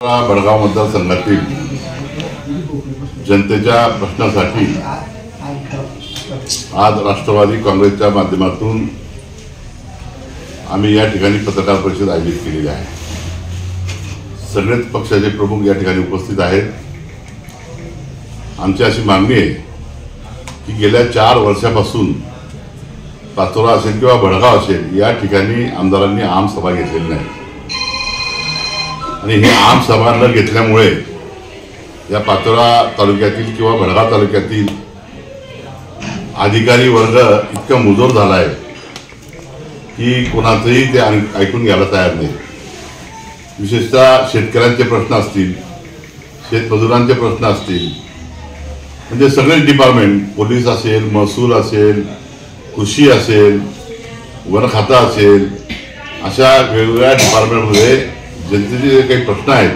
बडगाव मतदारसंघातील जनतेच्या प्रश्नासाठी आज राष्ट्रवादी काँग्रेसच्या माध्यमातून आम्ही या ठिकाणी पत्रकार परिषद आयोजित केलेली आहे। सगळेच पक्षाचे प्रमुख या ठिकाणी उपस्थित आहेत। आमची अशी मागणी आहे की गेल्या 4 वर्षापासून पाचोरा असेल किंवा बडगाव असेल या ठिकाणी आमदारांनी आम सभा घेतलेली नाही आणि ही आम सभा न घेतल्यामुळे या पाचोरा तालुक्यातील किंवा बडगाव तालुक्यातील अधिकारी वर्ग इतका मुजोर झाला आहे की कोणाचंही ते ऐकून घ्यायला तयार नाही। विशेषतः शेतकऱ्यांचे प्रश्न असतील, शेतमजुरांचे प्रश्न असतील, म्हणजे सगळेच डिपार्टमेंट, पोलीस असेल, महसूल असेल, कृषी असेल, वन खाता असेल, अशा वेगवेगळ्या डिपार्टमेंटमध्ये जनतेचे जे काही प्रश्न आहेत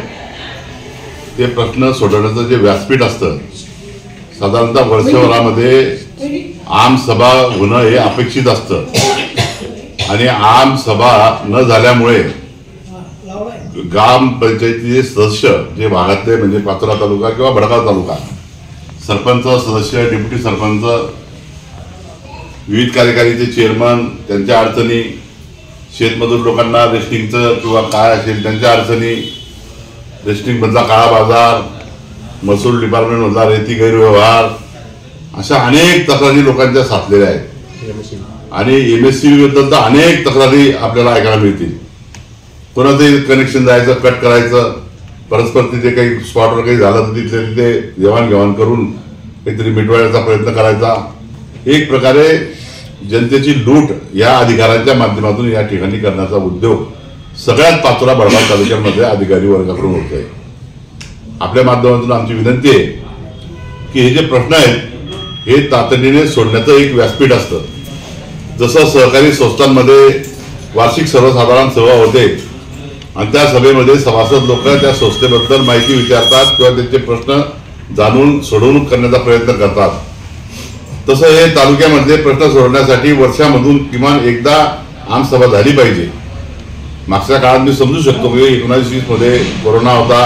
ते प्रश्न सोडवण्याचं जे व्यासपीठ असतं साधारणतः वर्षभरामध्ये आम सभा होणं हे अपेक्षित असतं आणि आम सभा न झाल्यामुळे ग्रामपंचायतीचे सदस्य जे भागातले म्हणजे पाचोरा तालुका किंवा बडगाव तालुका सरपंच सदस्य, डेप्युटी सरपंच, विविध कार्यकारीचे चेअरमन, त्यांच्या अडचणी, शेतमजूर लोकांना रेशनिंगचं किंवा काय असेल त्यांच्या अडचणी, रेशनिंगमधला काळा बाजार, महसूल डिपार्टमेंटमधला रेती गैरव्यवहार, अशा अनेक तक्रारी लोकांच्या साचलेल्या आहेत आणि MSC विरुद्ध अनेक तक्रारी आपल्याला ऐकायला मिळतील। कोणाचंही कनेक्शन जायचं, कट करायचं, परस्पर तिथे काही स्पॉटवर काही झालं तर तिथले तिथे देवाणघेवाण करून काहीतरी मिटवायचा प्रयत्न करायचा। एक प्रकारे जनतेची लूट या अधिकाऱ्यांच्या माध्यमातून या ठिकाणी करण्याचा उद्योग सगळ्यात पाचोरा बडगाव तालुक्यामध्ये अधिकारी वर्गाकडून होत आहे। आपल्या माध्यमातून आमची विनंती आहे की हे जे प्रश्न आहेत हे तातडीने सोडण्याचं एक व्यासपीठ असतं। जसं सहकारी संस्थांमध्ये वार्षिक सर्वसाधारण सभा होते आणि त्या सभेमध्ये सभासद लोक त्या संस्थेबद्दल माहिती विचारतात किंवा त्यांचे प्रश्न जाणून सोडवणूक करण्याचा प्रयत्न करतात, तसं हे तालुक्यामधले प्रश्न सोडवण्यासाठी वर्षामधून किमान एकदा आमसभा झाली पाहिजे। मागच्या काळात मी समजू शकतो की 1920 मध्ये कोरोना होता,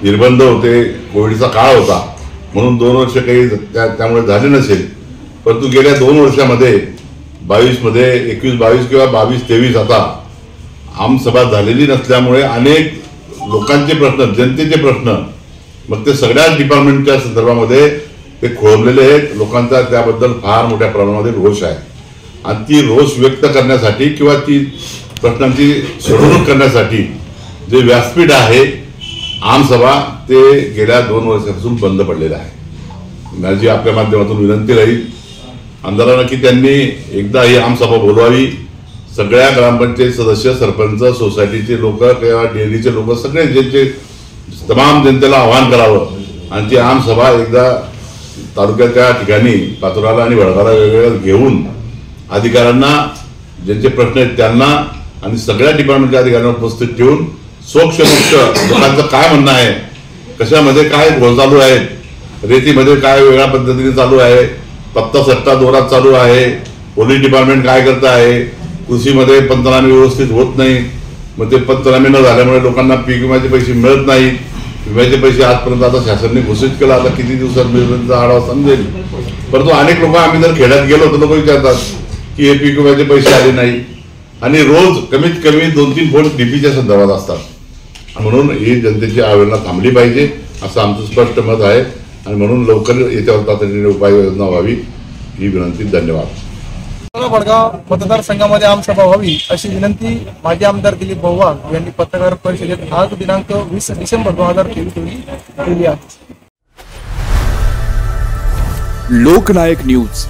निर्बंध होते, कोविडचा काळ होता म्हणून 2 वर्ष काही त्यामुळे झाले नसेल, परंतु गेल्या 2 वर्षामध्ये 22 मध्ये 21-22 किंवा 22-23 आता आमसभा झालेली नसल्यामुळे अनेक लोकांचे प्रश्न, जनतेचे प्रश्न, मग ते सगळ्याच डिपार्टमेंटच्या संदर्भामध्ये ते खोळंबलेले आहेत। लोकांचा त्याबद्दल फार मोठ्या प्रमाणामध्ये रोष आहे आणि ती रोष व्यक्त करण्यासाठी किंवा ती प्रश्नांची सोडवणूक करण्यासाठी जे व्यासपीठ आहे आमसभा ते गेल्या 2 वर्षापासून बंद पडलेलं आहे। माझी आपल्या माध्यमातून विनंती राहील आमदारांना की त्यांनी एकदा ही आमसभा बोलवावी। सगळ्या ग्रामपंचायत सदस्य, सरपंच, सोसायटीचे लोक किंवा डेअरीचे लोक सगळे ज्यांचे तमाम जनतेला आवाहन करावं आणि ती आमसभा एकदा तालुक्याच्या ठिकाणी पाचोराला आणि बडगावला वेगवेगळ्या घेऊन अधिकाऱ्यांना ज्यांचे प्रश्न आहेत त्यांना आणि सगळ्या डिपार्टमेंटच्या अधिकाऱ्यांना उपस्थित ठेवून सोक्ष लोकांचं काय म्हणणं आहे, कशामध्ये काय घोळ चालू आहे, रेतीमध्ये काय वेगळ्या पद्धतीने चालू आहे, पत्ता सट्टा जोरात चालू आहे, पोलीस डिपार्टमेंट काय करत आहे, कृषीमध्ये पंचनामे व्यवस्थित होत नाही, मग ते पंचनामे न झाल्यामुळे लोकांना पीक विम्याचे पैसे मिळत नाहीत। विम्याचे पैसे आजपर्यंत आता शासनाने घोषित केला, आता किती दिवसात मिळेल आढावा समजेल, परंतु अनेक लोक आम्ही जर खेड्यात गेलो तर लोक विचारतात की हे पीक विम्याचे पैसे आले नाही आणि रोज कमीत कमी 2-3 फोन डीपीच्या संदर्भात असतात। म्हणून ही जनतेची आवेदना थांबली पाहिजे असं आमचं स्पष्ट मत आहे आणि म्हणून लवकर याच्यावर तातडीने उपाययोजना व्हावी ही विनंती। धन्यवाद। बडगाव मतदारसंघामध्ये आमसभा व्हावी अशी विनंती माजी आमदार दिलीप भाऊ वाघ यांनी पत्रकार परिषदेत आज दिनांक 20 डिसेंबर 2023 रोजी केली आहे। लोकनायक न्यूज